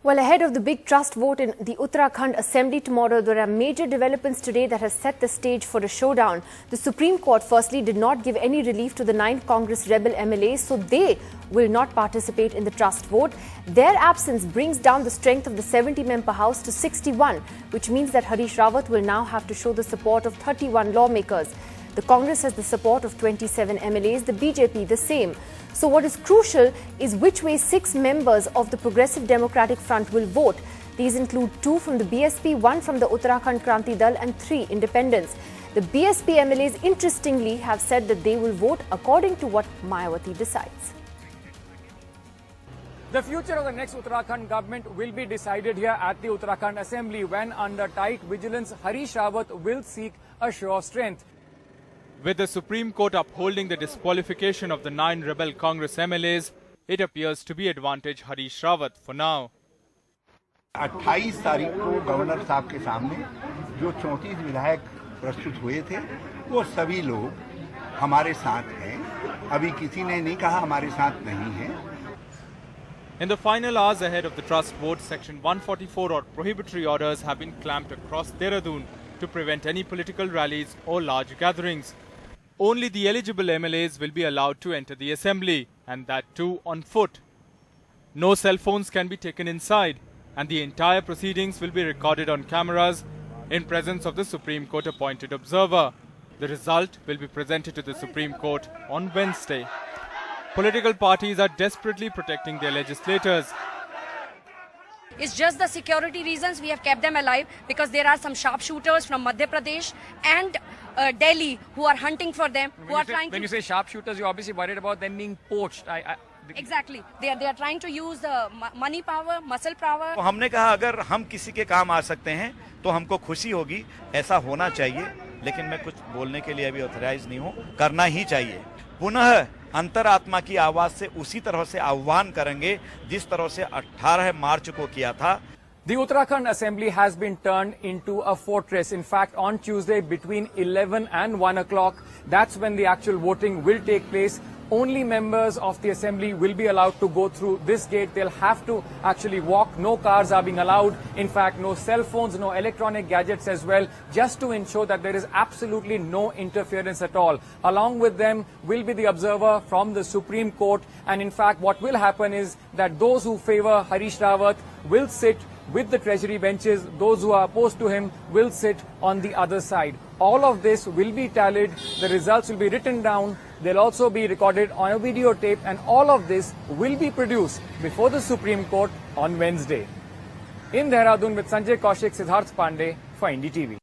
Well, ahead of the big trust vote in the Uttarakhand Assembly tomorrow, there are major developments today that has set the stage for a showdown. The Supreme Court firstly did not give any relief to the 9 Congress rebel MLAs, so they will not participate in the trust vote. Their absence brings down the strength of the 70-member House to 61, which means that Harish Rawat will now have to show the support of 31 lawmakers. The Congress has the support of 27 MLAs, the BJP the same. So what is crucial is which way 6 members of the Progressive Democratic Front will vote. These include 2 from the BSP, 1 from the Uttarakhand Kranti Dal and 3 independents. The BSP MLAs interestingly have said that they will vote according to what Mayawati decides. The future of the next Uttarakhand government will be decided here at the Uttarakhand Assembly when, under tight vigilance, Harish Rawat will seek a show of strength. With the Supreme Court upholding the disqualification of the 9 rebel Congress MLAs, it appears to be advantage Harish Rawat for now. 28 तारीख को governor साहब के सामने जो 34 विधायक प्रस्तुत हुए थे, वो सभी लोग हमारे साथ हैं। अभी किसी ने नहीं कहा हमारे साथ नहीं है। In the final hours ahead of the trust vote, Section 144 or prohibitory orders have been clamped across Dehradun to prevent any political rallies or large gatherings. Only the eligible MLAs will be allowed to enter the assembly, and that too on foot. No cell phones can be taken inside, and the entire proceedings will be recorded on cameras in presence of the Supreme Court appointed observer. The result will be presented to the Supreme Court on Wednesday. Political parties are desperately protecting their legislators. It's just the security reasons we have kept them alive, because there are some sharpshooters from Madhya Pradesh and Delhi who are hunting for them. When you say sharpshooters, you're obviously worried about them being poached. Exactly. They are trying to use the money power, muscle power. तो हमने कहा अगर हम किसी के काम आ सकते हैं तो हमको खुशी होगी, ऐसा होना चाहिए, लेकिन मैं कुछ बोलने के लिए अभी ऑथराइज नहीं हूँ, करना ही चाहिए। पुनः अंतरात्मा की आवाज से उसी तरह से आह्वान करेंगे जिस तरह से 18 मार्च को किया था। The Uttarakhand Assembly has been turned into a fortress. In fact, on Tuesday between 11 and 1 o'clock, that's when the actual voting will take place. Only members of the Assembly will be allowed to go through this gate. They'll have to actually walk. No cars are being allowed. In fact, no cell phones, no electronic gadgets as well, just to ensure that there is absolutely no interference at all. Along with them will be the observer from the Supreme Court. And in fact, what will happen is that those who favor Harish Rawat will sit with the Treasury benches. Those who are opposed to him will sit on the other side. All of this will be tallied. The results will be written down. They'll also be recorded on a videotape, and all of this will be produced before the Supreme Court on Wednesday. In Dehradun with Sanjay Kaushik, Siddharth Pandey for NDTV.